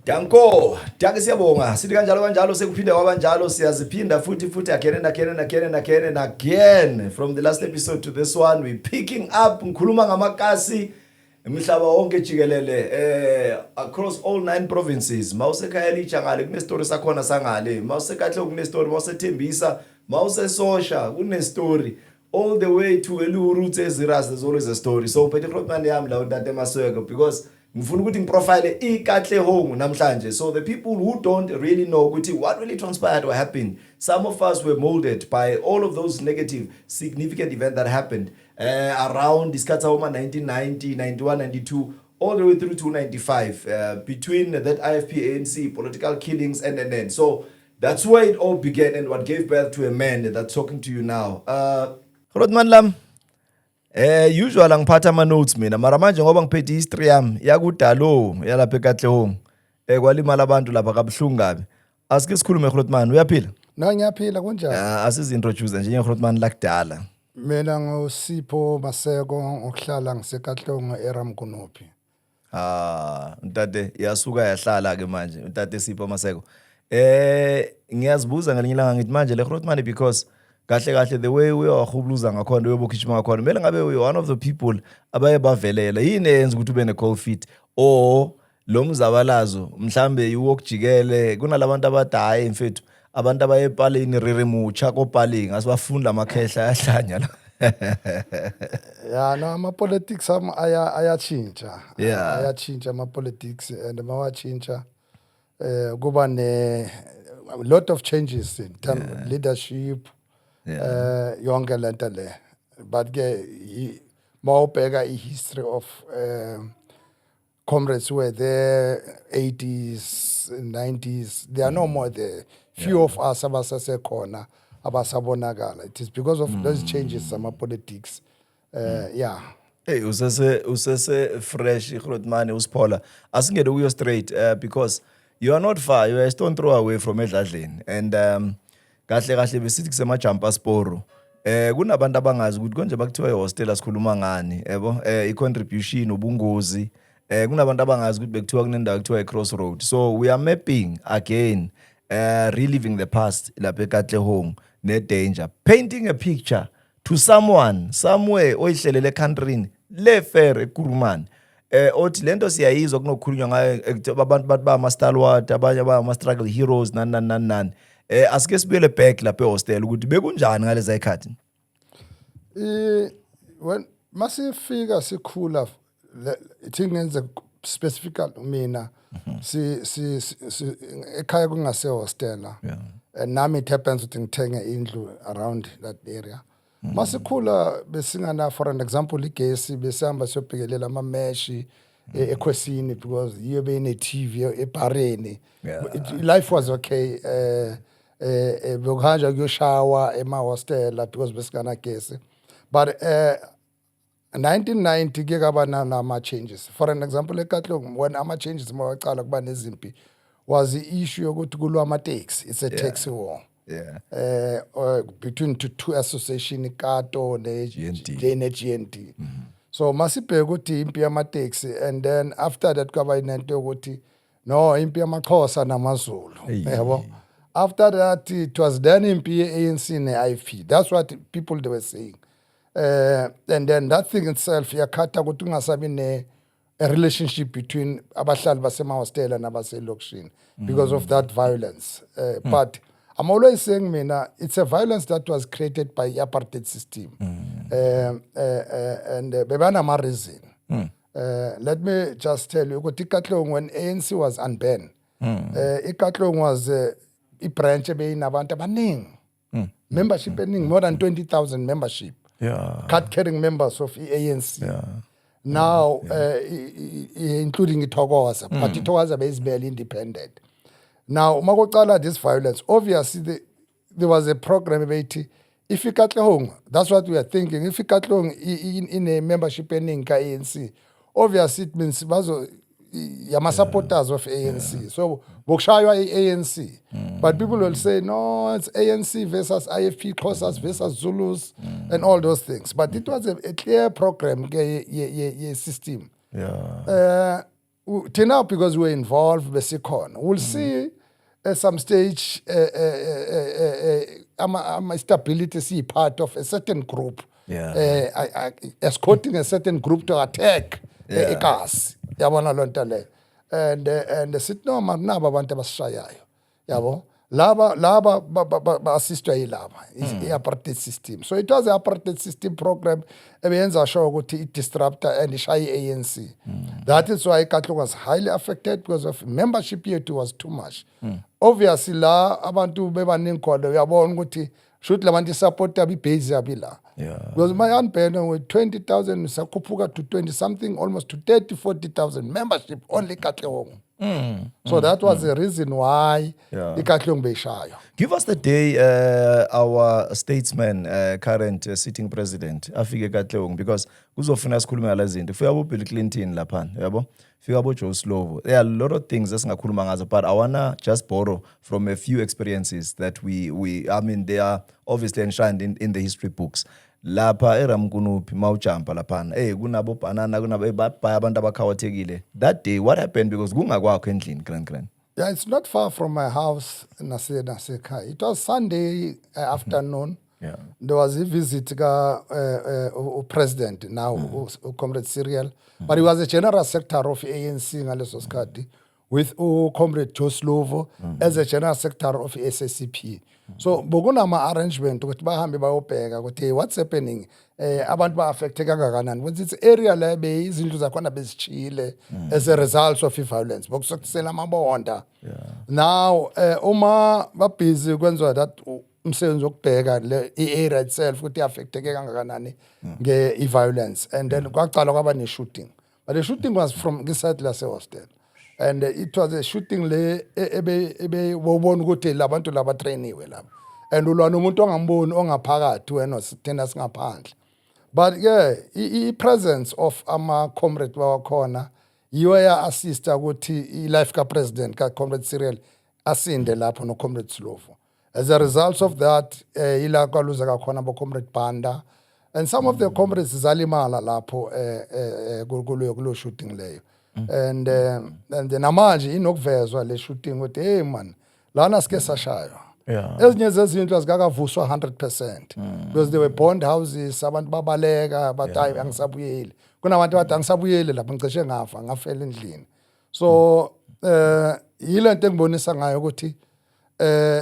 Danko, Danke siyabonga. Sithi kanjalo sekuphinde kwabanjalo siyaziphinda futhi again from the last episode to this one we picking up ngikhuluma ngamakasi emhlaba wonke jikelele across all 9 provinces. Mawusekhaya licha ngale kune story sakhona sangale. Mawusekahle kune story, mawusethembisa, mawusesosha kune story. All the way to Elu roots eziras, there's always a story. So Petty Krotman yami la utate maswego because ngifuna ukuthi ngiprofile iKatlehong namhlanje. So the people who don't really know ukuthi what really transpired or happened, some of us were molded by all of those negative significant events that happened around isikhathi sawoma 1990, 91, 92 all the way through to 95 between that IFP ANC political killings and. So that's where it all began and what gave birth to a man that's talking to you now. Rodman lam usual ngiphatha ama notes mina mara manje ngoba ngiphethe history yami yakudalo yalapha eKatlehong kwalimala abantu lapha kabuhlungu kabi. Asike sikhulume Rodman, uyaphila? Na ngiyaphila kunjani? Asizi introduce nje Rodman lakudala. Mina ngosipho Maseko okuhlala ngisekatlehong eRamkunophi. Ntate yasuka yahlala ke manje utate Sipho Maseko. Ngiyazibuza ngalinye ilanga ngithi manje le Rodman because kahle the way we are khubluza ngakhona webokhishima ngakhona mele ngabe we one of the people abaye bavelela yini yenza ukuthi ube ne cold feet or lo mzabalazo mhlambe iwokujikele kunalabantu abadayi mfethu abantu abaye epaleni ririmucha kopali ngasibafunda amakhehla ayahlanya la. Yeah, no, ama politics ayachinja. Ayachinja ama politics and mawachinja kuba ne a lot of changes in terms of leadership. Yonke lento le but ke mawubheka history of comrades who were there 80s 90s they are no more there. Few of us abasasekhona abasabonakala. It is because of those changes ama politics. Hey usese fresh Rodman usiphola asingene kuyo straight because you are not far, you are a stone throw away from Edladleni and kahle besithi kusema jumper sporo kunabantu abangazi ukuthi konje bakuthiwa ihostel asikhuluma ngani yebo icontribution ubungozi kunabantu abangazi ukuthi bekuthiwa kunendawo ekuthiwa iCrossroad. So we are mapping again reliving the past lapha eKatlehong ne danger, painting a picture to someone somewhere oyihlelele ecountryn le fair eKurumane othi lento siyayizwa kunokhulunywa ngayo abantu bathi ba ama stalwart abanye ba ama struggle heroes nan asike sibuyele back lapha ehostel ukuthi bekunjani ngalezi ayikhathi. When masifika sikhula ithi ngenze specific mina si ekhaya kungase hostel and nami it happens ukuthi ngithenge indlu around that area. Masikhula besingana for an example igesi besihamba siyobhekelela ama meshi eKwesini because you be in a TV eBareni. Life was okay. Bekuhanja kuyoshawa ema hostel because besikana gesi but 1990 ke kaba nama changes. For an example eKatlehong when ama changes mawaqala kuba nezimpi was the issue yokuthi kulwa ama taxi. It's a taxi war. Between two association Kato ne GNT. So masibheka ukuthi impi yama taxi and then after that kwaba inento yokuthi no impi yamaXhosa namaZulu yabo. After that it was done impi ANC ne IFP. That's what people they were saying. And then that thing itself yakhatha ukuthi ungasabi ne a relationship between abahlali basema hostel and abaselokishini because of that violence. But I'm always saying mina it's a violence that was created by the apartheid system. And bebana ma reason. Let me just tell you ukuthi iKatlehong when ANC was unbanned iKatlehong was a branch ebeyinabantu abaningi membership eningi more than 20,000 membership card carrying members of ANC now including iThokoza but iThokoza basically independent. Now makoqala this violence obviously there was a program ebethi if iKatlehong that's what we are thinking if iKatlehong in a membership eningi ka ANC obviously it means bazo yama supporters of ANC. So bokushaywa ANC. But people will say no it's ANC versus IFP Xhosas versus Zulus and all those things. But it was a clear program ye system. till now, because we're involved, besikhona, we'll see at some stage my stability is part of a certain group. Escorting a certain group to attack ikas. Yabona loo nto leyo. And sithi no naba abantu abasishayayo. Yabo. Laba ba-assistwa yilaba i-apartheid system. So it was an apartheid system program ebenza sure ukuthi it-disruptor and ishaya i-ANC. That is why iKatlung was highly affected because of membership yethu was too much. Obviously la abantu bebaningi khona uyabona ukuthi should la bantu support abi-base yabi la. Because my unban with 20,000 sakhuphuka to 20 something, almost to 30,000-40,000 membership only iKatlung. So that was the reason why iKatlung beyishayo. Give us the day our statesman, current sitting president, afike eKatlung, because kuzofuna sikhulume ngale zinto. Fika bo Bill Clinton laphana, yabo? Fika bo Joe Slovo. There are a lot of things esingakhuluma ngazo, but I wanna just borrow from a few experiences that I mean, they are obviously enshrined in the history books. Lapha eRamkunuphi mawujampa laphana kunabo banana kunabo babhaya abantu abakhawathekile. That day what happened, because kungakwakho endlini grand. Yeah, it's not far from my house nasekhaya. It was Sunday afternoon. There was a visit ka president now Comrade Cyril, but he was a general secretary of ANC ngaleso sikhathi with Comrade Joe Slovo as a general secretary of SACP. So bokunama arrangement ukuthi bahambe bayobheka ukuthi what's happening, abantu ba-affecteka kangakanani, when it's area la izindlu zakhona bezichile as a result of violence bokusukisela amabonda. Now uma babhizi kwenziwa that umsebenzi wokubheka le area itself ukuthi affecteke kangakanani nge-violence, and then kwaqala kwaba ne-shooting, but the shooting was from ngeside lase-hostel. And it was a shooting le ebe wobona ukuthi labantu laba trainiwe laba, and ulwana umuntu ongamboni ongaphakathi wena sithena singaphandle. But yeah, i-presence of ama-comrade bawakhona yiyo ya-assista ukuthi i-life ka-president ka-Comrade Cyril asinde lapho no-Comrade Slovo. As a result of that, ila kwaluza kakhona bo-Comrade Banda, and some of the comrades zalimala lapho kulo shooting leyo. And namanje inokuvezwa le shooting ukuthi hey man lana sike sashaywa. Ezinye zezinto azikakavuswa 100% because there were bond houses, abantu babaleka bathi hayi angisabuyeli. Kunabantu bathi angisabuyeli lapha ngicishe ngafa ngafela endlini. So yile nto engibonisa ngayo ukuthi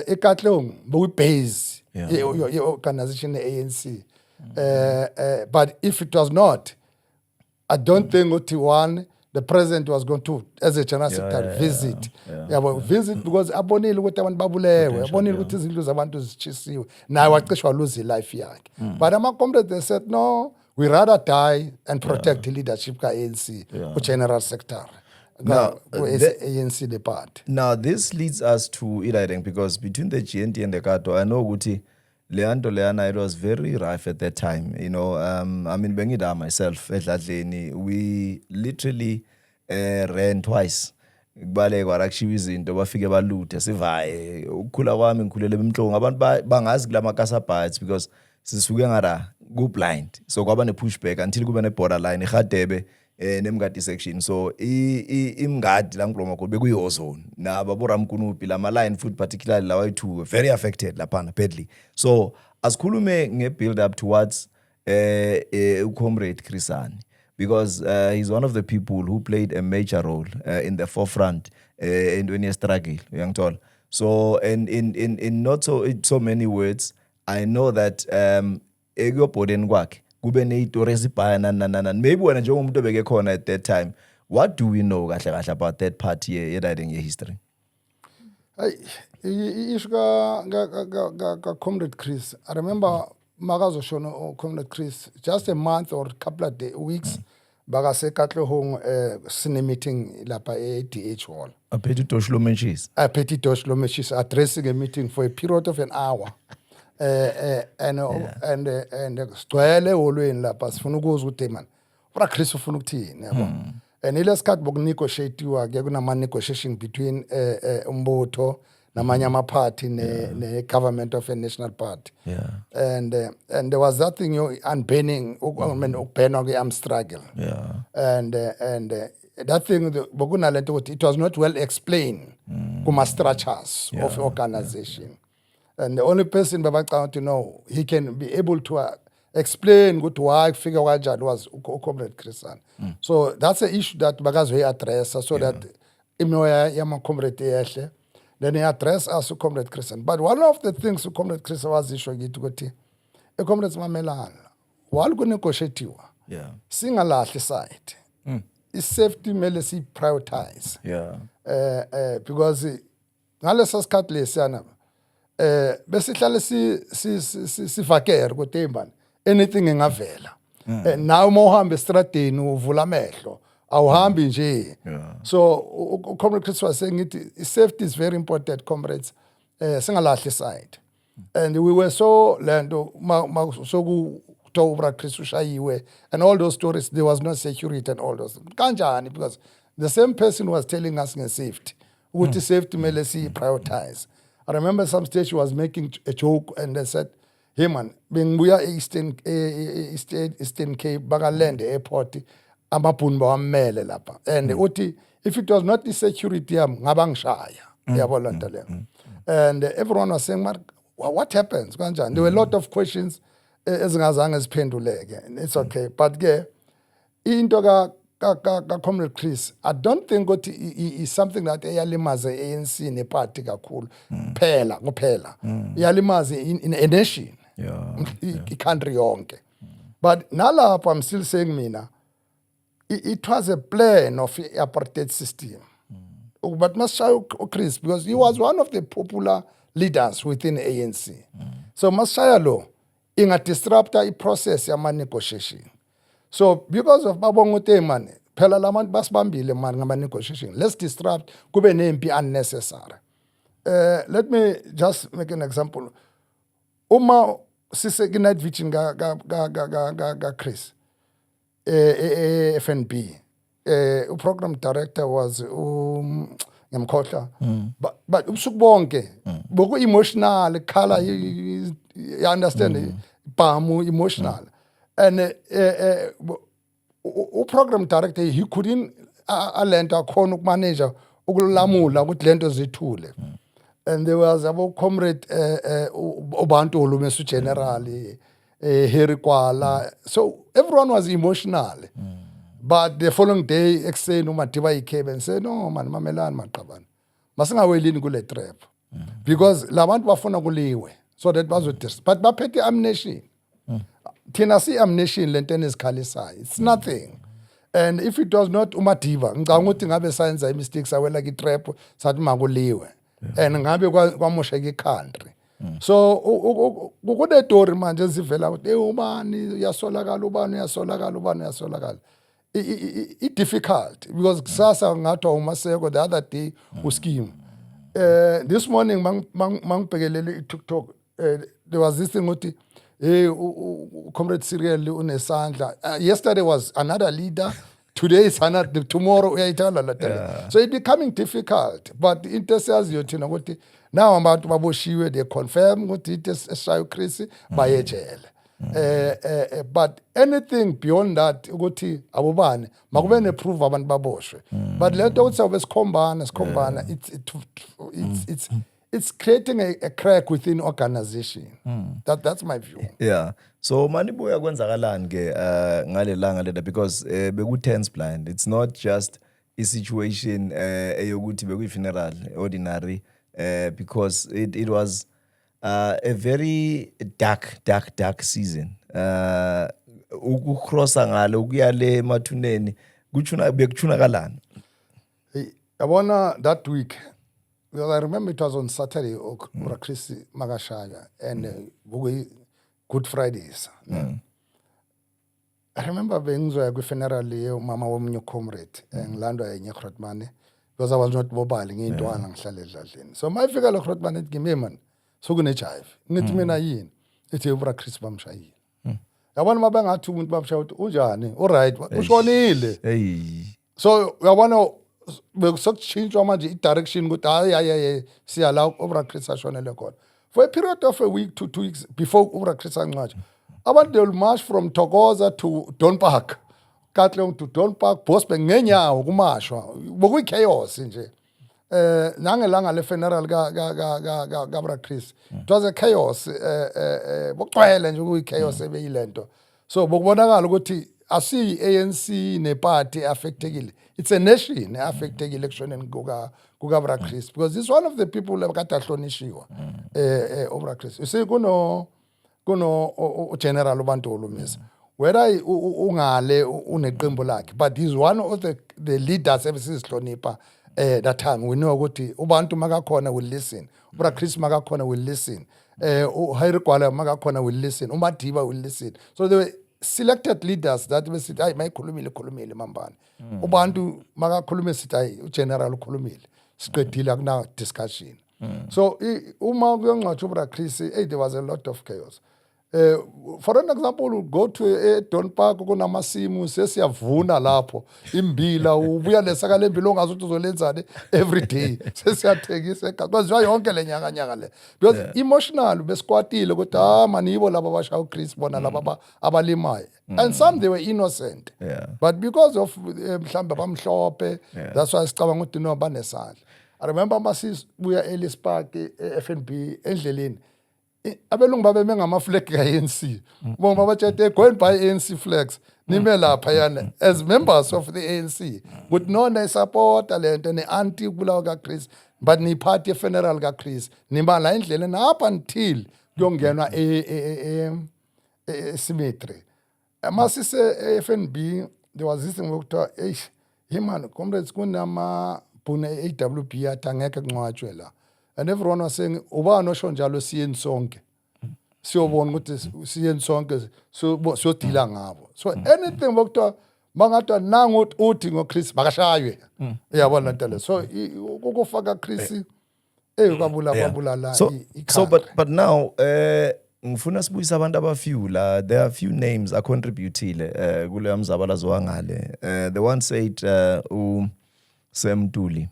eKatlung base ye-organization ANC. But if it was not, I don't think ukuthi one the president was going to, as a general secretary, visit. Visit because abonile ukuthi abantu babulewe, abonile ukuthi izindlu zabantu zichisiwe. Naye wacishwa lose life yakhe. But ama-comrades, they said, no, we rather die and protect the leadership ka ANC, general secretary. Now, ANC the part. Now, this leads us to Iladeng, because between the GNT and the Kato, I know Guti, Leandro Leana, it was very rough at that time. You know, I mean, Bengida myself, we literally ran twice. Kubale kwarakshiwa izinto bafike baluthe sivaye ukukhula kwami ngikhulele emhlongo abantu bangazi kula makasa bites because sisuke ngara go blind, so kwaba ne pushback until kube ne borderline eGadebe nemngadi section. So imngadi la ngiloma ko bekuyozone naba boRamkunuphi lama line food particularly lawa two very affected lapana badly. So asikhulume nge build up towards Comrade Chrisani, because he's one of the people who played a major role in the forefront when you struggle, young tall. So in not so many words, I know that egyopoden kwakhe kube nezitori ezibhaya maybe wena njengomuntu obeke khona at that time, what do we know kahle about that part here in your history? Isho ka Comrade Chris, I remember makazo shono Comrade Chris just a month or a couple of weeks baka se Katlehong sine meeting lapha e-DH Hall. A Petit Toshlo Menchis. A Petit Toshlo Menchis addressing a meeting for a period of an hour. And sigcwele holweni lapha sifuna ukuzwa ukuthi man ura Chris ufuna ukuthini yabo. And ilesikhathi bokunegotiatiwa ke kunama negotiation between umbutho namanye ama-party ne-government of a national party. And there was that thing unbanning ukubhenwa kwe-armed struggle. And that thing, it was not well explained kuma structures of organization. And the only person to know, he can be able to explain why figure was Comrade Christian. So that's an issue that Bagazo he address so that imoya yama Comrade Eshe, then he address us to Comrade Christian. But one of the things to Comrade Christian was issue gitukuti, a Comrade Mamelan, while go negotiatiwa, sing a large side. Is safety mele si prioritize. Because ngalesa sikhathi lesiyana besihlale si vaker kuTembani anything engavela. Now mawuhamba estradeni uvula amehlo awuhambi nje. So Comrade Chris was saying safety is very important, comrades. Singalahli side. And we were so lento so and all those stories, there was no security and all those. Kanjani, because the same person was telling us in safety. Which safety mele si prioritize. I remember some stage she was making a joke and they said, hey man, when we are Eastern Cape, Bagaland airport, amapun ba mele lapa. And if it was not the security, ngabang shaya. And everyone was saying, Mark, what happens? There were a lot of questions. It's okay. But into Comrade Chris, I don't think it is something that eyalimaze ANC in a party kakhulu. Phela. Eyalimaze in a nation. Country yonke. But nalapho I'm still saying mina, it was a plan of apartheid system. But Mashayo Chris, because he was one of the popular leaders within ANC. So Mashayo lo inga disrupt the process yama negotiation. So because of babongote man, phela labantu basibambile man ngama negotiation. Let's disrupt kube nempi unnecessary. Let me just make an example. Uma sise night vision ga Chris. FNB. Program director was ngamkhohla. But ubusuku bonke boku emotional color, you understand? Pamu emotional. And program director, he couldn't alenta khona manager ukulamula ukuthi lento zithule. And there was about comrade Obantu Olumesu generally, Harry Kwala. So everyone was emotional. But the following day, ex-say no Matiba came and said, no man, mamelan maqabana. Masinga welini kule trap. Because labantu bafuna kuliwe. So that was what. But baphethe ammunition. Thina si ammunition lenteni ezikhalisayo. It's nothing. And if it was not uMadiba, ngicanga ukuthi ngabe sayenza mistakes awela ki trap sathi makuliwe. And ngabe kwamosheka iCountry. So ukune story manje zivela ukuthi ubani yasolakala. It's difficult because kusasa ngathi uMaseko the other day uscheme. This morning mangibhekelele iTikTok there was this thing ukuthi Comrade Cyril unesandla. Yesterday was another leader. Today is another. Tomorrow So it's becoming difficult. But intercessors yothina ukuthi now abantu baboshiwe they confirm ukuthi it is Shayo Chris baye jail. But anything beyond that ukuthi abobani makube ne proof abantu baboshwe. But lento ukuthi sikhombana it's creating a crack within organization. That's my view. Yeah. So manibuya kwenzakalani ke ngale langa leda because beku tense blind. It's not just a situation eyokuthi beku funeral ordinary because it was a very dark season. Ukukrossa ngale ukuyale emathuneni bekuchuna kalani. Yabona that week. Well, I remember it was on Saturday, Chris Magashaya, and Good Fridays. I remember being so a funeral, Mama Woman comrade, and Lando and Yakrotmane, because I was not mobile into one. So my figure of Rotman at Gimeman, so good a chive. Nitmenayin, it's over Chris Bamshay. I want my bang to Bam shout, Ujani, all right, what's one ill? So I want to. Such change direction see allow over Christian for a period of a week to 2 weeks before over Christian march. I want they'll march from Togoza to Don Park. Katlehong to Don Park Bosbank ngenyawo kumashwa bokuyi chaos nje nangelanga le funeral ka Bra Chris it was a chaos bokwele nje kuyi chaos ebeyilento so bokubonakala ukuthi asi ANC ne party affectekile it's a nation affectekile ekushoneni kuka Bra Chris because he's one of the people abakade ahlonishiwa Bra Chris you see kuno general uBantulu Misa whether ungale uneqembu lakhe but he's one of the leaders ebesizihlonipha that time we know ukuthi uBantu makakhona will listen Bra Chris makakhona will listen uHayri Gwala makakhona will listen uMadiba will listen so they were selected leaders that besithi hayi mayikhulumile mambane uBantu makakhulume sithi hayi ugeneral ukhulumile siqedile akuna discussion so uma kuyongcwatsha uBra Chris there was a lot of chaos. For an example, go to Don Park kunamasimu sesiyavuna lapho imbila ubuya lesakale mbilo ngazuthi uzolenzani every day sesiyathekisa because yonke lenyaka le because emotional besikwatile ukuthi manibo laba bashaya uChris bona laba abalimayo and some they were innocent but because of mhlambe bamhlophe that's why sicabanga ukuthi no banesandla. I remember masibuya Ellis Park FNB endleleni abelungu babe mengama flag ka ANC bonke babatshete going by ANC flags nime lapha yana as members of the ANC but nona support lento ne anti kubulawa ka Chris but ni party funeral ka Chris nimala endleleni up until kuyongenwa symmetry masise FNB there was this thing ukuthiwa man comrades kunama bune AWB athi angeke kunqwatshwe la and everyone was saying ubani osho njalo siyeni sonke siyobona ukuthi siyeni sonke so deala ngabo so anything bokuthiwa mangathi nangu uthi ngoChris bakashaywe uyabona lento le so ukufaka Chris kwabulala so but now ngifuna sibuyisa abantu abafew la there are few names are contributile kule mzabalazo wangale the one said Sam Tuli.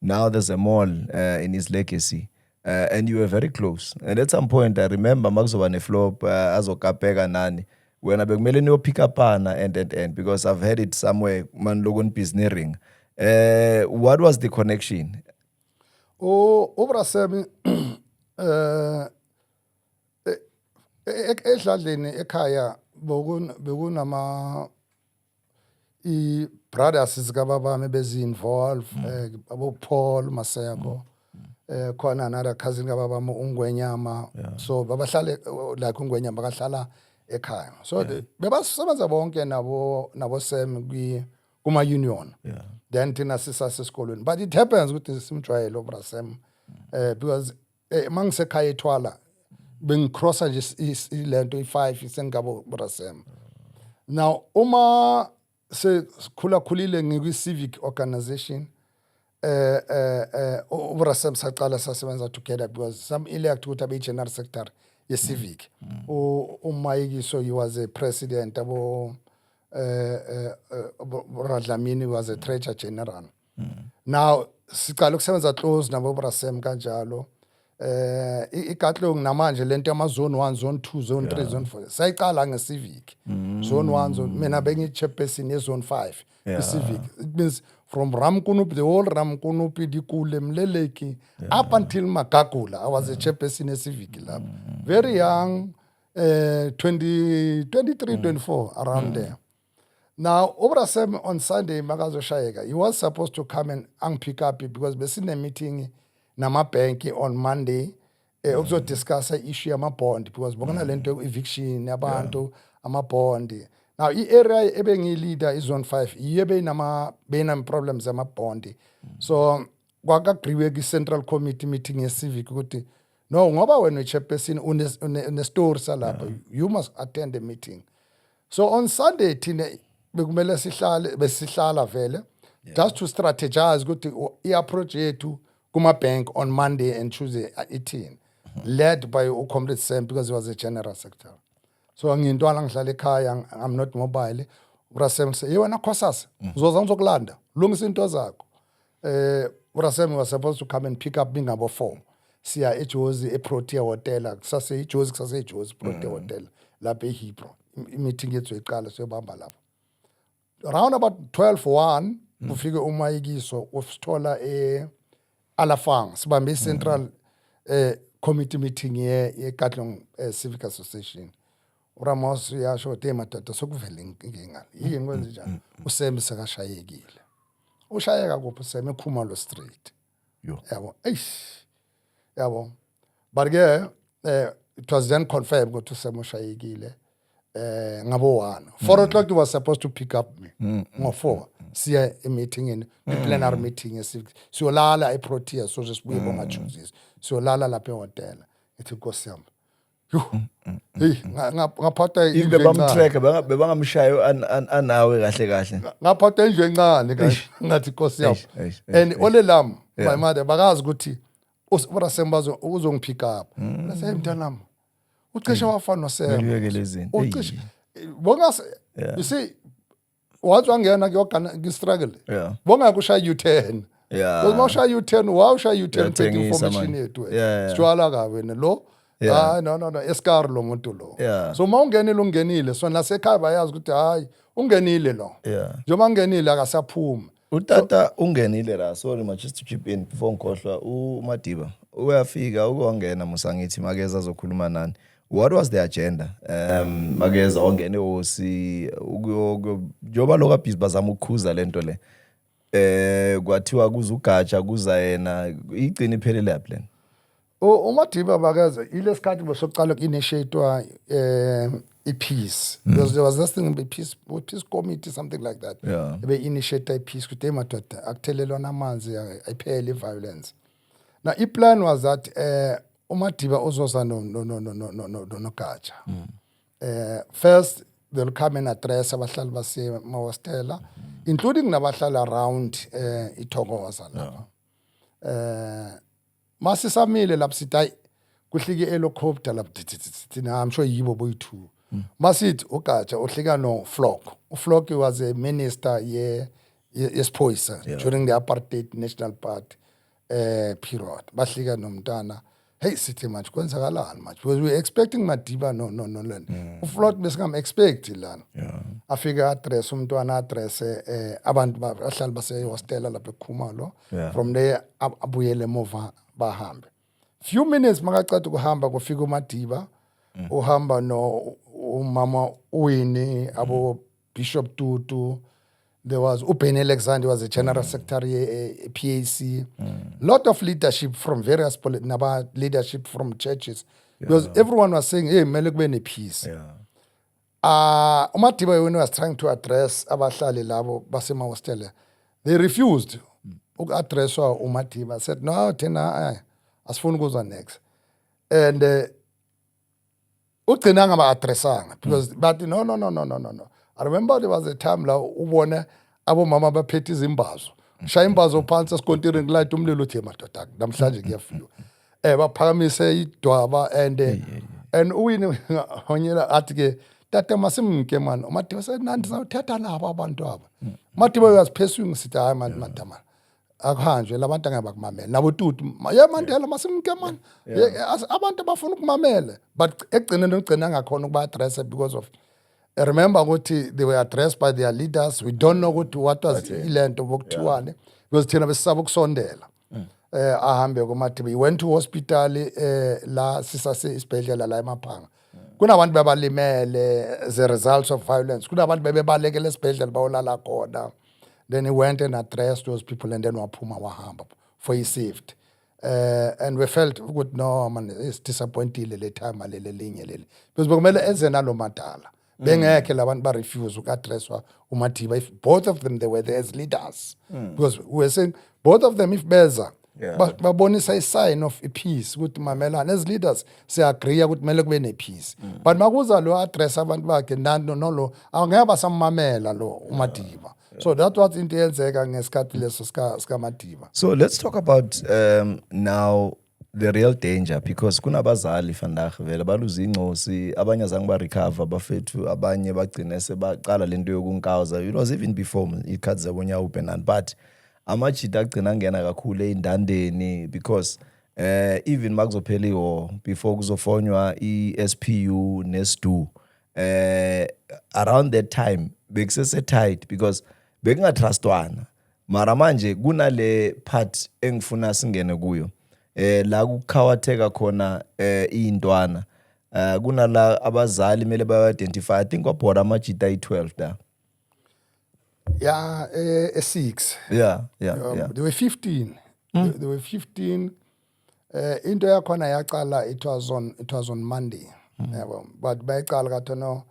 Now there's a mall in his legacy, and you were very close. And at some point, I remember Maxovane Flop azokapeka nani when I bekumele niyo pick up and because I've heard it somewhere man logon businessing. What was the connection? Obra Sam edladleni ekhaya bekunama brothers zikababami bezi-involve abo Paul Maseko khona another cousin kababami uNgwenyama so babahlale like uNgwenyama bakahlala ekhaya so bebasebenza bonke nabo Sam kuma union then thina sisasesikolweni but it happens ukuthi simjwayele obra Sam because mangisekhaya eThwala bengicrossa nje ilento i5 isengabo obra Sam now uma khulile ngikwi civic organization Obra Sam saqala sasebenza together because some elect ukuthi abe general secretary ye civic uMike so he was a president abo Radlamini was a treasurer general now siqala ukusebenza close nabo Obra Sam kanjalo iKatlehong namanje lento yama zone 1 zone 2 zone 3 zone 4 sayiqala ngeCivic zone 1 zone mina bengi chairperson ye zone 5 civic it means from Ramkunupi the whole Ramkunupi Dikule Mleleki up until Magagula I was a chairperson ye Civic lab very young 23 24 around there now Obra Sam on Sunday makazo shayeka he was supposed to come and pick up because besine meeting nama-bank on Monday ukuzodiscuss issue yama-bond because bongana lento eviction yabantu ama-bond now i-area ebengiyi-leader izone 5 yiyo beyinama-problems yama-bond so kwakagriwe ki-central committee meeting ye-civic ukuthi no ngoba wena uchairperson une-story salapha you must attend the meeting so on Sunday thina bekumele besihlala vele just to strategize ukuthi i-approach yethu kuma-bank on Monday and Tuesday at 18 led by uComrade Sam because he was a general secretary so ngintwana ngihlala ekhaya I'm not mobile Obra Sam say wena khosasa uzoza ngizokulanda lungisa into zakho Obra Sam was supposed to come and pick up bingabo 4 siya eJozi eProtea Hotel kusase eJozi kusase eJozi Protea Hotel lapha eHebron meeting yethu eqala siyobamba lapho round about 12:01 kufike uMayikiso usithola Alafang sibambe central committee meeting ye Katlehong Civic Association. uRamos yasho te madoda sokuvela inkinga yini kwenze njani uSem sekashayekile ushayeka kuphi uSem eKhumalo Street yabo yabo but ke it was then confirmed ukuthi uSem ushayekile ngabo 1 4 o'clock he was supposed to pick up me ngo4 siya emeetingini plenary meeting siyolala eProtea so sibuye bongachooses siyolala lapha ehotel ethi Nkosi yami hey ngaphatha indle bamtrack bebangamshayo anawe kahle ngaphatha indlu encane ngathi Nkosi yami and olelam my mother bakazi ukuthi urasembazo uzongipick up bese mntanami ucishe wafana noSem ucishe bonga you see wathi wangena kuyogana struggle bonga kushaya U10 because mawushaya U10 wawushaya U10 phethe information yethu sijwala ka wena lo no esikar lo muntu lo so mawungenile so nasekhaya bayazi ukuthi hayi ungenile lo njengoba ungenile akasaphuma utata ungenile la sorry ma just to chip in before ngikhohlwa uMadiba uyafika ukongena musangithi Makeza azokhuluma nani. What was the agenda? Makeza ongene osi njoba lokho busy bazama ukukhuza lento le. Kwathiwa kuzugatsha kuza yena igcina iphelele ya plan. uMadiba Makeza ilesikhathi bosokuqala initiatewa peace. There was this thing peace committee something like that. Be initiate peace kuthi madoda akuthelelwana amanzi ayiphele violence. Now plan was that uMadiba uzoza no gatsha. First they'll come and address abahlali base Mawastela including nabahlali around iThokoza lapha. Masisamile lapha sithi kuhlike helicopter lapha thina I'm sure yibo boyithu. Masithi ugatsha uhlika no Flock. uFlock was a minister yesiphoyisa during the apartheid national party period. Bahlika nomntana hey sithi manje kwenzakalani manje because we expecting Madiba no uFlock besingam expect lana afika address umntwana address abantu bahlali base hostela lapha eKhumalo from there abuyele emuva bahambe few minutes makacada ukuhamba kufika uMadiba uhamba no umama uWinnie abo Bishop Tutu. There was Upen Alexander was a general secretary PAC. Lot of leadership from various leadership from churches because everyone was saying hey mele kube peace. uMadiba when he was trying to address abahlali labo basema hostela they refused ukaddress uMadiba said no thina asifuni kuza next and ugcina ngaba addressanga because but no I remember there was a time la ubone abomama baphethe izimbazo shaya imbazo phansi esikontirini light umlilo uthi madoda namhlanje kuyafika baphakamise idwaba and uWinnie honyela athi ke tata masimke man uMadiba said nandi sawuthetha nabo abantu aba uMadiba uyaziphesuka sithi hayi man madama akuhanjwe labantu angabakumamela nabo Tutu Mandela masimke man abantu bafuna ukumamela but egcina ngakhona ukuba address because of I remember ukuthi they were addressed by their leaders. We don't know what was ilento bokuthiwane because thina besisaba ukusondela ahambe kuMadiba he went to hospital la sisase isibhedlela la eMaphanga kunabantu bebalimele as a result of violence kunabantu bebalekele esibhedlela bawolala khona then he went and addressed those people and then waphuma wahamba for his safety and we felt ukuthi no man is disappointed le time lele linye leli because bekumele enze nalo madala bengeke labantu ba refuse ukaddresswa uMadiba if both of them they were there as leaders because we were saying both of them if beza babonisa sign of peace ukuthi mamelana as leaders say agree ukuthi mele kube ne peace but makuza lo address abantu bakhe nalo angeke basamamela lo uMadiba so that was into yenzeka ngesikhathi leso sika Madiba. So let's talk about now the real danger because kunabazali vandag vele baluza incosi abanye azange ba recover bafethu abanye bagcina sebaqala lento yokunkawuza it was even before ikhathi zabonya open and but amajita agcina ngena kakhulu eindandeni because even makuzophela iwo before kuzofonywa iSPU neSDU around that time bekusese tight because bekungatrustwana mara manje kunale part engifuna singene kuyo la kukhawateka khona intwana kunala abazali mele ba-identify. I think kwabhora amajita ayi-12 da. Yeah, 6. Yeah. They were 15. They were 15. Into yakhona yaqala it was on Monday. Yabo, but bayaqala kathi no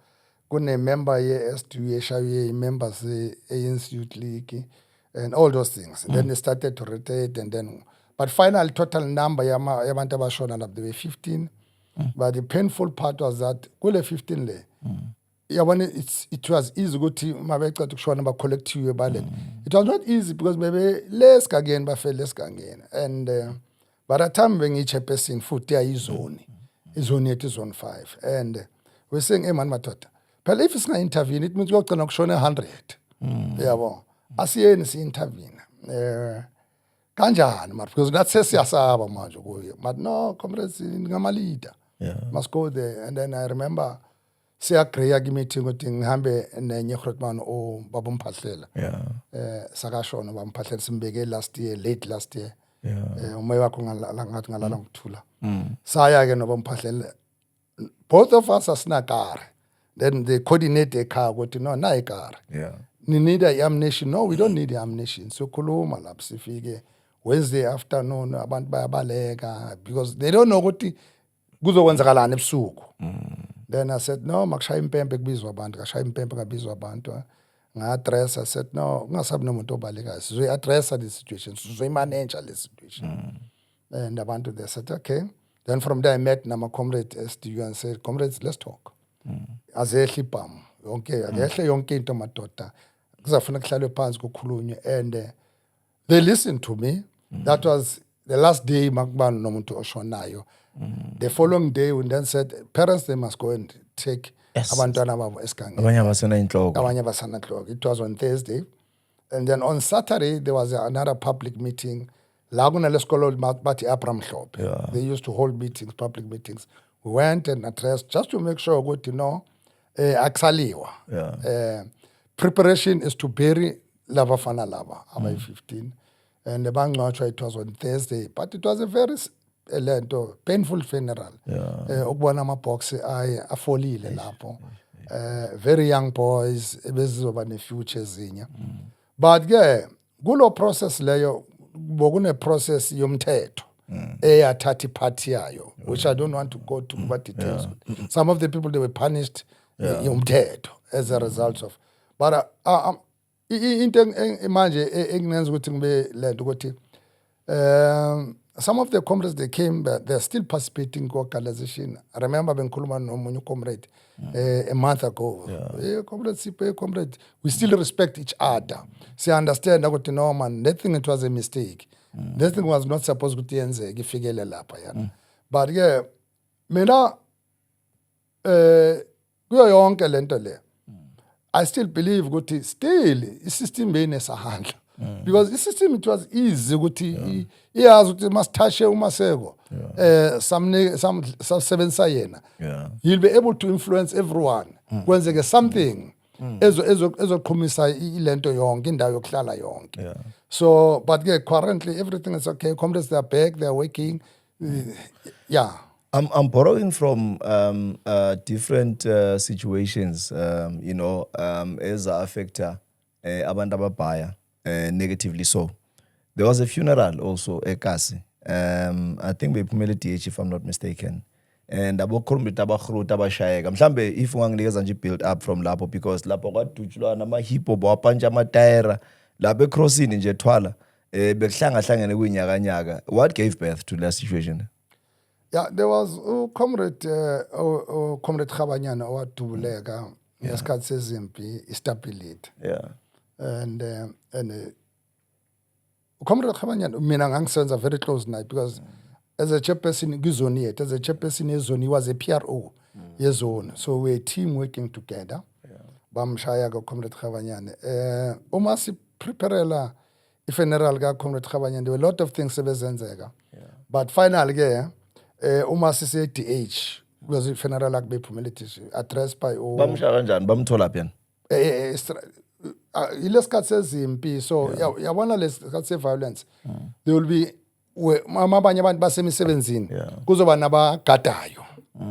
kune member ye-S2 eshaye members ANC Youth League and all those things. Then they started to rotate and then but final total number yabantu abashona lapho they were 15. But the painful part was that kule 15 le yabona it was easy ukuthi mabecela ukushona ba collective baleni. It was not easy because maybe less again bafele less again and by the time bengichairperson futhi ayizone izone yethu zone 5 and we're saying hey man madoda phela if singa intervene it means kuyogcina kushona 100 yabo asiyeni si intervene kanjani mara because that says siyasaba manje kuyo but no comrades ngama leader must go there and then I remember siyagree meeting ukuthi ngihambe nenye Grootman o baba Mphahlele sakashona baba Mphahlele simbeke late last year umoya wakho ngathi ngalala ngikuthula saya ke noba Mphahlele both of us asina car then they coordinate a car ukuthi no na icar ni need a ammunition no we don't need ammunition so khuluma lapho sifike Wednesday afternoon abantu bayabaleka because they don't know ukuthi kuzokwenzakalana ebusuku. Then I said no makushaya impempe kubizwa abantu kashaya impempe kabizwa abantu nga-address. I said no kungasabi nomuntu obalekayo sizoyi-addressa this situation sizoyi-manager this situation and abantu they said okay. Then from there I met nama-comrade SDU and said comrades let's talk azehle ibhamu yonke akehle yonke into madoda kuzafuna kuhlalwe phansi kukhulunywe and they listened to me. That was the last day makubani nomuntu oshonayo. The following day we then said parents they must go and take abantwana babo esigangeni. Abanye abasana inhloko. Abanye abasana inhloko. It was on Thursday and then on Saturday there was another public meeting la kunalesikolo bathi Abraham Mhlophe. They used to hold meetings, public meetings. We went and addressed just to make sure ukuthi no akusaliwa. Preparation is to bury laba fana laba abayi 15 and the bangcwatshwa it was on Thursday but it was a very lento painful funeral. Ukubona amabox afolile lapho. Very young boys ebezizoba ne future ezinye. But ke kulo process leyo bokune process yomthetho eyathatha iphathi yayo which I don't want to go to what details. Some of the people they were punished yomthetho as a result of but into manje enginenza ukuthi ngibe lento ukuthi some of the comrades they came they're still participating in organization. I remember bengikhuluma nomunye comrade a month ago. Comrade we still respect each other. See understand ukuthi no man that thing it was a mistake. That thing was not supposed to yenzeke ifikele lapha yana. But ke mina kuyo yonke lento le I still believe ukuthi still isystem beyinesahandla because the system it was easy ukuthi iyazi ukuthi masithashe uMaseko samsebenzisa yena he'll be able to influence everyone kwenzeke something ezoqhumisa ilento yonke indawo yokuhlala yonke so but currently everything is okay. Comrades they are back, they are working. I'm borrowing from different situations, you know, as a affecter, abantu ababhaya negatively so. There was a funeral also eKasi. I think bephumele DH if I'm not mistaken. And abokhulumbi tabakhruta abashayeka. Mhlambe if unganginikeza nje build up from lapho because lapho kwadutshulwa nama hip hop waphanja amatayera lapho ecrossini nje ethwala bekuhlanga kuyinyakanyaka. What gave birth to that situation? Yeah, there was comrade Khabanyana owadubuleka ngesikhathi sezimpi istability. And comrade Khabanyana mina ngangisenza very close night because as a chairperson kwizone yethu, as a chairperson yezone, he was a PRO yezone, so we're a team working together. Bamshaya ka comrade Khabanyana uma si preparela i-funeral ka comrade Khabanyana, there were a lot of things sebezenzeka but finally ke uma sise DH because i-funeral akube iphumelethi address by bamshaya kanjani bamthola phi yena ilesikhathi sezimpi so yabona lesikhathi se-violence there will be abanye abantu basemisebenzini kuzoba nabagadayo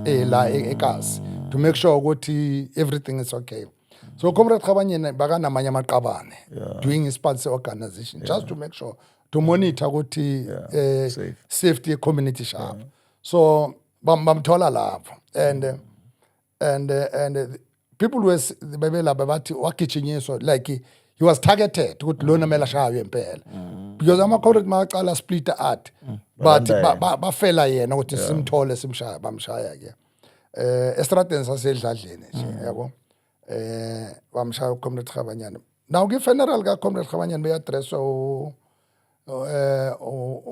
la eKasi to make sure ukuthi everything is okay. So Comrade Khabanyana bakanamanye amaqabane doing his part organization just to make sure to monitor ukuthi safety community sharp. So bamthola lapho and people was bebela bathi wagijinyiswa like he was targeted ukuthi lona mela shayo empela because ama comrade maqala split art but bafela yena ukuthi simthole simshaya bamshaya ke estradeni sasedladleni nje yabo bamshaya uComrade Khabanyana. Now ke funeral ka Comrade Khabanyana be address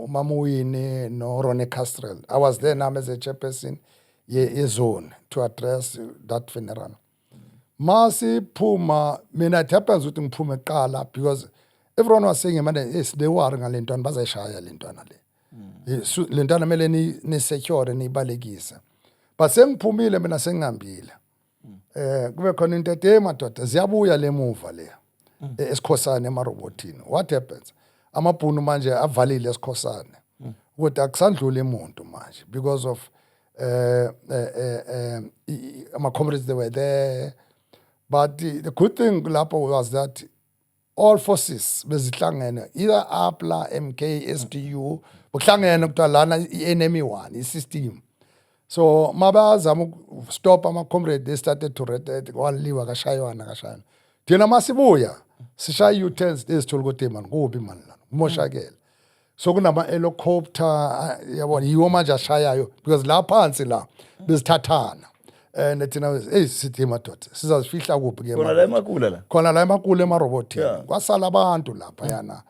Mamuini no Ronnie Castrel. I was there now as a chairperson ye zone to address that funeral. Masi Puma, mina it happens with Puma Kala because everyone was saying, man, yes, they were Linton, Bazashaya Lintona. Lintana Melanie ni secure ni balegisa. But same Pumile Mena Singambila. Gwe kon entertainment tot ziyabuya le muva le. Esikhosana emarobotini. What happens? Amapunu manje avalile esikhosana. Ukuthi akusandlula umuntu manje because of my comrades they were there. But the good thing was that all forces bezihlangene either APLA, MK, SDU buhlangene kutalana enemy one i-system. So mabazama stop ama comrades they started to rotate waliwa kashayana. Thina masibuya sishaya U-turns ezithola ukuthi man kubi man la moshakele. So kunama helicopter yabona yiwo manje ashayayo because la phansi la bezithathana. And thina sithi madoda sizazifihla kuphi ke khona la emakula la khona la emakula emarobotini kwasala abantu lapha yana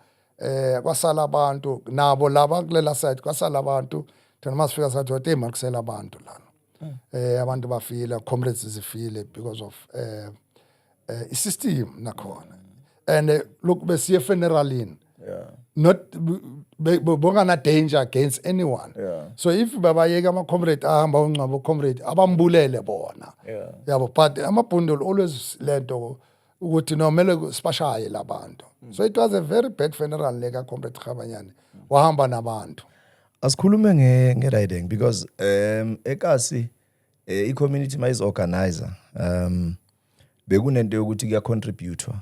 kwasala abantu nabo laba kulela side kwasala abantu thina masifika sathi wathi man kusela abantu lana abantu bafile comrades zifile because of i-system nakhona and look besiye funeralini not bongana danger against anyone. So if babayeka ama comrade ahamba ungcwabo comrade abambulele bona yabo but amabhundle always lento ukuthi no mele sipashaye labantu. So it was a very bad funeral leka Comrade Khabanyana wahamba nabantu. Asikhulume nge-riding because eKasi i-community is organizer bekunento yokuthi kuyacontributwa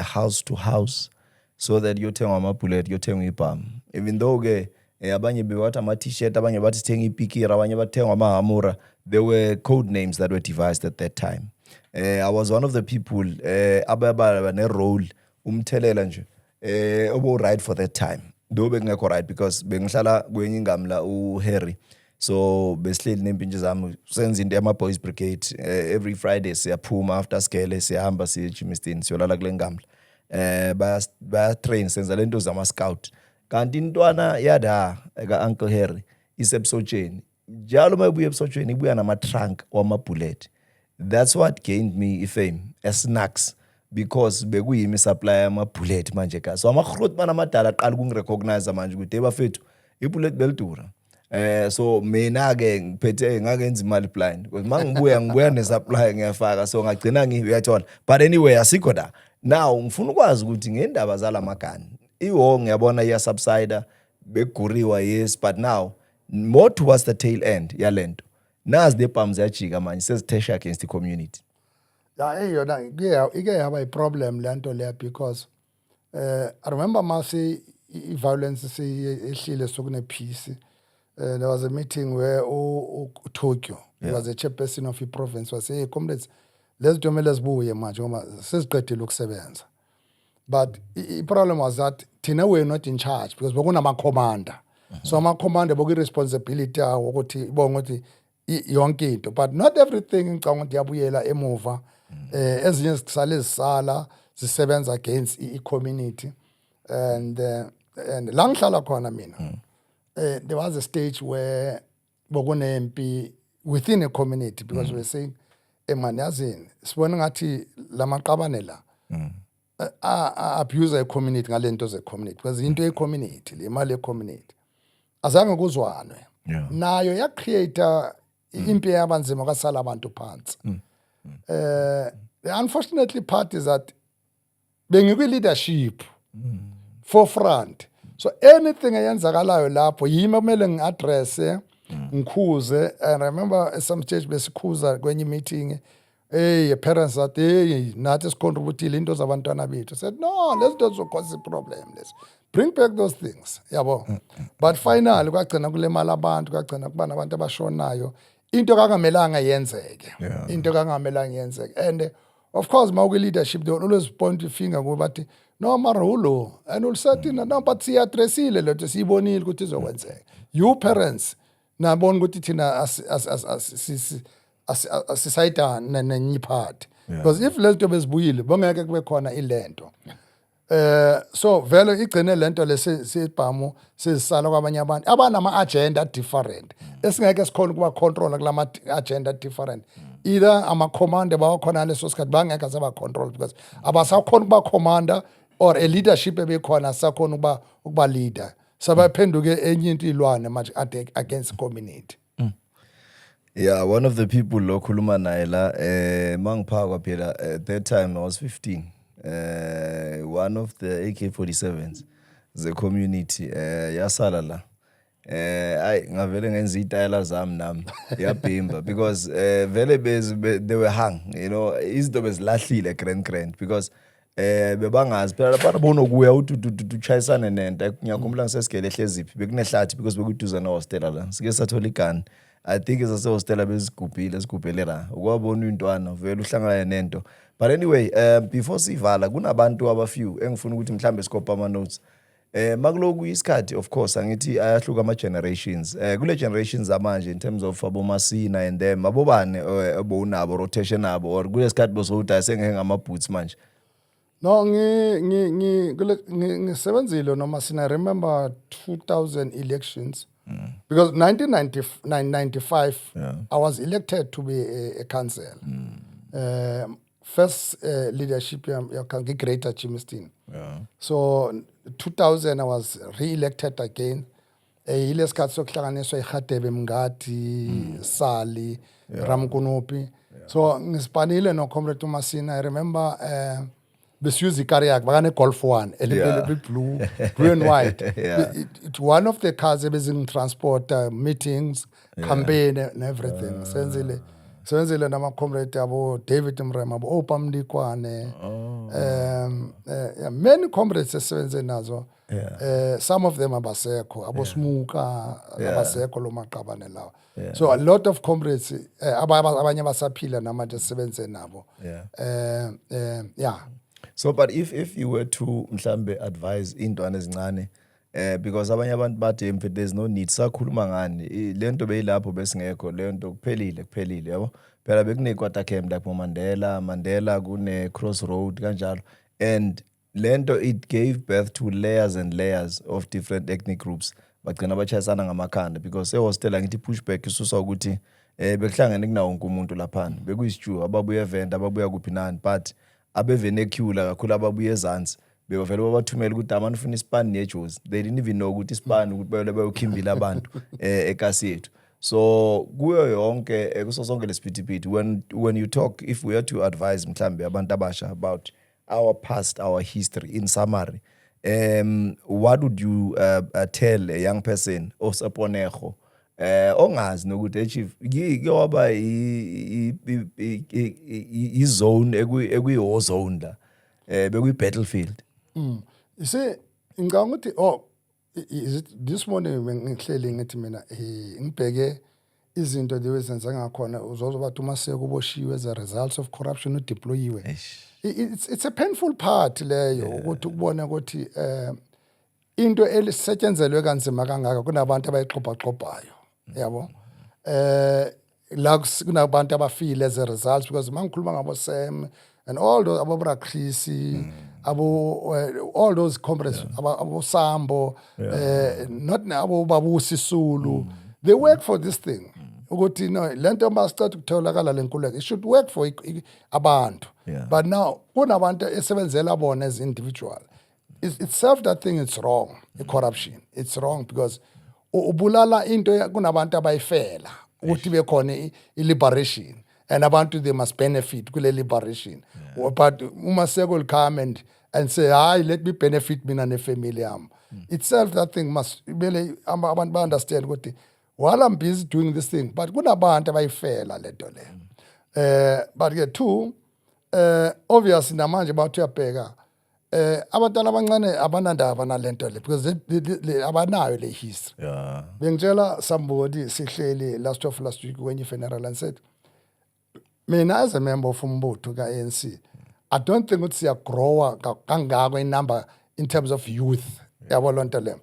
house to house so that yothengwa ama-bullet yothengwa ibhamu even though ke abanye bebathi ama-t-shirt abanye bathi sithenga ipikira abanye bathengwa ama-hamura there were code names that were devised at that time. I was one of the people ababa ne-role umthelela nje obo-right for that time though bengekho right because bengihlala kwenye ingamla uHarry so besihleli nempintshi zami senza into yama-boys brigade every Friday siyaphuma after skele siyahamba siye eGymiston siyolala kule ngamla baya train senza lento zama scout kanti intwana yada eka Uncle Harry isebsotsheni njalo mayibuya ebsotsheni ibuya nama trunk wama bullet. That's what gained me fame as snacks because bekuyimi supply ama bullet manje ka so amagrot mana amadala aqala ukungirecognize manje ukuthi ebafethu ibullet belidura. So mina ke ngiphethe ngakenza imali blind because mangibuya nesupply ngiyafaka so ngagcina ngiyathola but anyway asikho da. Now ngifuna ukwazi ukuthi ngendaba zala magani iwo ngiyabona iya subsider beguriwa yes but now more towards the tail end yalento nazi the palms yajika manje sezithesha against the community. Yona ike yaba problem lento le because I remember mase violence ehlile sokune peace. There was a meeting where Tokyo was a chairperson of the province was saying comrades let's do buye manje ngoba sesiqedile ukusebenza. But the problem was that thina we not in charge because bekunama commander. So ama commander boku responsibility ukuthi ibonga ukuthi yonke into but not everything ngicanga ukuthi yabuyela emuva ezinye zisala zisebenza against i-community and la ngihlala khona mina there was a stage where bokunempi within a community because we were saying man yazini sibona ngathi lamaqabane la abuse a community ngalento ze community because into ye community le mali ye community azange kuzwanwe nayo ya create impi yabanzima kasala abantu phansi the unfortunately part is that bengikwi-leadership forefront. So anything eyenzakalayo lapho yimi kumele ngi-addresse ngikhuze. And I remember at some stage besikhuza kwenye meeting, hey, parents that, hey, nathi sicontributile into zabantwana bethu. I said, no, let's not cause a problem. Let's bring back those things. Yabo. But finally, kwagcina kulemala abantu, kwagcina kuba nabantu abashonayo. Into kangamelanga yenzeke. Into kangamelanga yenzeke. And of course, my leadership, they will always point the finger go bathi no marulo and will say no but siyaddressile letho sibonile ukuthi izokwenzeka. You parents nabona ukuthi thina asisayida nenyiphathi because if lento bezibuyile bongeke kube khona ilento. So vele igcine lento lesibhamu sisala kwabanye abantu abanama agenda different esingeke sikhona kuba control kulama agenda different. Either ama commander bawakhona leso sikhathi bangeke asaba control because abasakhona kuba commander or a leadership ebekhona asakhona ukuba leader. Sabaphenduke enye into ilwane manje against community. Yeah, one of the people lo khuluma naye la mangiphaka phela at that time I was 15. One of the AK-47s the community yasala la ay ngavele ngenza itayela zami nami yabhimba because vele they were hung, you know, izinto bezilahlile grand because bebangazi phela babona kuya utuchayisana nento ngiyakhumbula ngisesigele ehleziphi bekunehlathi because bekuduza na hostel la sike sathola igani. I think is hostel bezigubhele la ukwabona intwana vele uhlangana nento. But anyway, before sivala kunabantu abafew engifuna ukuthi mhlambe scope ama notes. Makuloku isikhathi of course angithi ayahluka ama generations. Kule generations amanje in terms of abomasina and them abobane obonabo rotation abo or kule sikhathi bosoda sengeke ngama boots manje. No, ngisebenzile noma sina remember 2000 elections. Because 1995 I was elected to be a council. First leadership ya Greater Chimistin. So 2000 I was re-elected again. Ile sikhathi sokuhlanganiswa iHadebe Mngadi, Sali, Ramkunopi. So ngispanile no comrade Masina. I remember besiyuza ikari yakhe bakane Golf 1 elibele blue and white. It's one of the cars ebezingitransport meetings, campaign and everything. Senzile nama comrade abo David Mrema abo Opamdikwane. Many comrades esebenze nazo. Some of them abasekho abo Smuka abasekho lo maqabane lawo. So a lot of comrades abanye basaphila namanje esebenze nabo. Yeah. So but if you were to mhlambe advise intwana ezincane because abanye abantu bathi there's no need sakhuluma ngani lento beyilapho besingekho lento kuphelile yabo phela bekunekwata camp like Mandela kune Crossroad kanjalo and lento it gave birth to layers and layers of different ethnic groups bagcina bachayisana ngamakhanda because hostel ngithi pushback isusa ukuthi bekuhlangene kunawo wonke umuntu laphana bekuyisijuwa ababuya event ababuya kuphi nani but abevenecula kakhulu ababuye ezansi bevele babathumela ukuthi amani ufuna ispan nejozi. They didn't even know ukuthi ispan ukuthi bayokhimbila abantu ekasi yethu. So kuyo yonke kuso sonke lesiphithiphithi when you talk, if we are to advise mhlambe abantu abasha about our past, our history in summary, what would you tell a young person osaponejo ongazi nokuthi chief ngiyaba izone ekuyi zone la bekuyi battlefield. You see ngicanga ukuthi is it this morning ngihleli ngithi mina ngibheke izinto lezenza ngakhona uzozobathi uMaseko uboshiwe as a result of corruption udeployiwe. It's a painful part leyo ukuthi ukubona ukuthi into elisetshenzelwe kanzima kangaka kunabantu abayixhophaxhophayo yabo la kunabantu abafile as a result because mangikhuluma ngabo Sam and all those abobra Chrissy all those comrades abo Sambo not abo Babusi Sulu they work for this thing ukuthi no lento mastart ukutholakala lenkululeko it should work for abantu but now kunabantu esebenzela bona as individual itself that thing it's wrong the corruption it's wrong because ubulala into kunabantu abayifela ukuthi bekhona i liberation and abantu they must benefit kule liberation. But Maseko will come and say, let me benefit mina ne-family yami. Itself, that thing must really, abantu understand ukuthi while I'm busy doing this thing, but kunabantu abayifela lento le. But ke two, obviously namanje bathi uyabheka abantwana abancane abanandaba nalento le because abanayo le history. Yeah. Bengitshela somebody sihleli last week when you funeral and said, mina as a member of umbutho ka-ANC, I don't think ukuthi siyagrowa kangako in number in terms of youth. Yabo lonto le.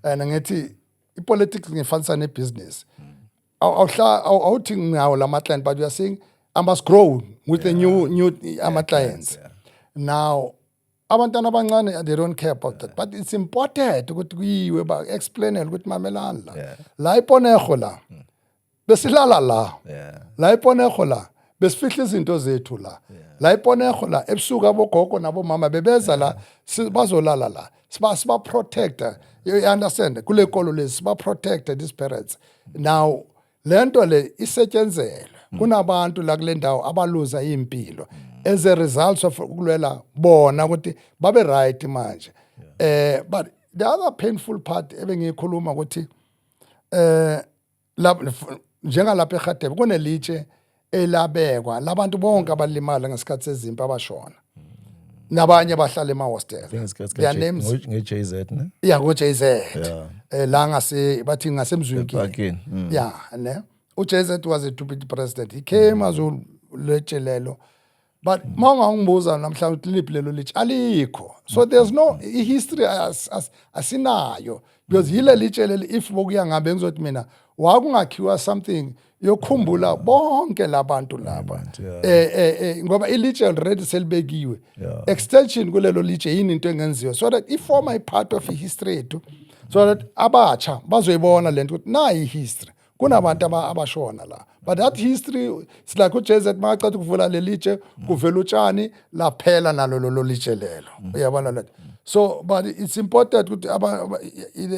And ngithi ipolitics ngifanisa nebusiness. Awuthi ngawo lama client, but you are saying I must grow with the new clients. Now abantwana abancane they don't care about that, but it's important ukuthi kuyiwe ba explain ukuthi mamelana la iponego la besilala la iponego la besifihla izinto zethu la iponego la ebusuku abogogo nabo mama bebeza la bazolala la siba protect. You understand kule kolo lezi siba protect these parents. Now lento le isetshenzele kunabantu la kule ndawo abaluza impilo as a result of kulwela bona ukuthi babe right manje. But the other painful part ebengikhuluma ukuthi njengalapha eGauteng kunelitshe elabekwa labantu bonke abalimala ngesikhathi sezimpi abashona nabanye bahlala ema-hostel. Their names nge-JZ ne? Yeah, ngo-JZ. La ngase bathi ngasemzwini. Yeah, ne? U-JZ was a deputy president. He came as uletshelelo. But mawungangibuza namhlanje uhliphi lelo litshe alikho. So there's no history asinayo because yile litshe leli if bokuya ngabe ngizothi mina wakungakhiwa something yokhumbula bonke labantu laba. Ngoba ilitshe already selibekiwe. Extension kulelo litshe yini into engenziwa so that if form a part of history ethu so that abatsha bazoyibona lento ukuthi nayi history. Kunabantu abashona la. But that history it's like uJZ maqatha ukuvula lelitshe kuvela utshani laphela nalo lo litshe lelo. Uyabona la. So but it's important ukuthi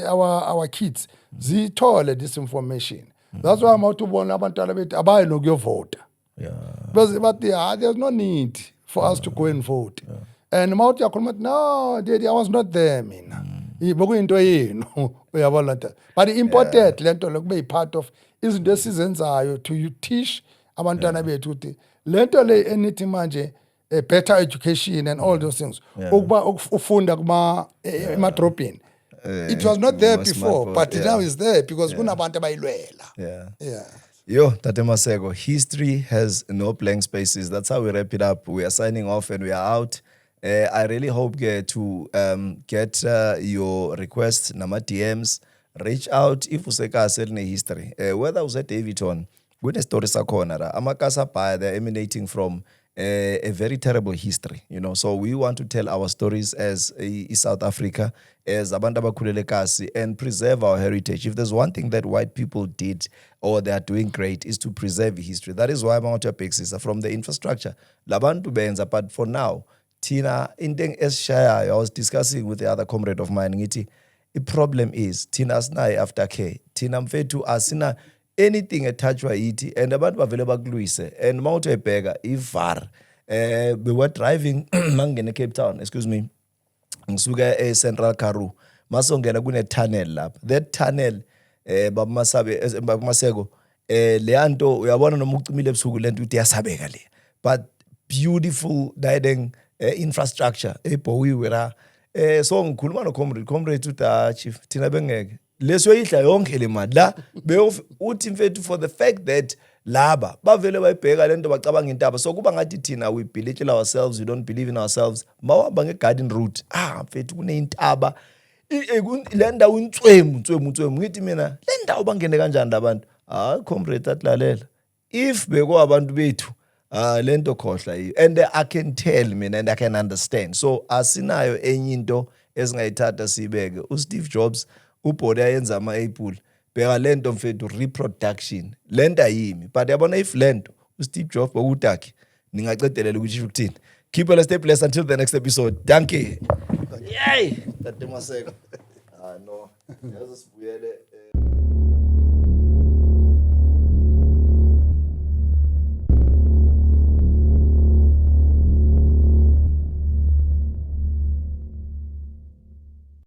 our kids zithole this information. That's why I'm out to warn abantwana bethu abayi nokuyovota. But there's no need for us to go and vote. And mawuthi yakhuluma no daddy I was not there mina. Bokuyinto yenu uyabona la. But important lento lokube part of izinto esizenzayo to teach abantwana bethu ukuthi lento le enithi manje better education and all those things. Ukuba ufunda kuma emadrobheni. It was not there before, but now it's there because kunabantu abayilwela. Yo, Tate Maseko, history has no blank spaces. That's how we wrap it up. We are signing off and we are out. I really hope to get your requests, nama DMs, reach out if useka selling history. Whether use Davidton, good story sakhona. Amakasa by they're emanating from a very terrible history, you know. So we want to tell our stories as South Africa, as abantu abakhulele kasi, and preserve our heritage. If there's one thing that white people did or they are doing great is to preserve history. That is why Mount Pexisa from the infrastructure. Labantu benza, but for now, Tina inteng eshayayo. I was discussing with the other comrade of mine. Ngithi, the problem is Tina asinayo aftercare. Tina mfethu asina anything attachwa iti and abantu bavele bakulwise and mawuthi ebheka ivar we were driving mangene Cape Town, excuse me, ngisuka eCentral Karoo masongena kune tunnel lapha. That tunnel babumaseko leyanto uyabona noma ucimile ebusuku lento uthi yasabeka le, but beautiful diding infrastructure ebhowiwe la. So ngikhuluma no comrade uthi chief thina bengeke leso yidla yonke le mali la uthi mfethu for the fact that laba bavele bayibheka lento bacabanga intaba so kuba ngathi thina we belittle ourselves, we don't believe in ourselves. Mawamba ngegarden route mfethu kuneintaba le ndawo untswemu ngithi mina le ndawo bangene kanjani labantu comrade atlalela if beko abantu bethu lento khohla yiyo and I can tell mina and I can understand. So asinayo enye into esingayithatha sibeke uSteve Jobs ubhode ayenza ama-apple bheka lento mfethu reproduction lento ayimi but yabona if lento uSteve Jobs bokutakhe ningacedelela ukuthi ukuthini. Keep on stay blessed until the next episode. Danke. Yay Tate Maseko. No yazi sibuyele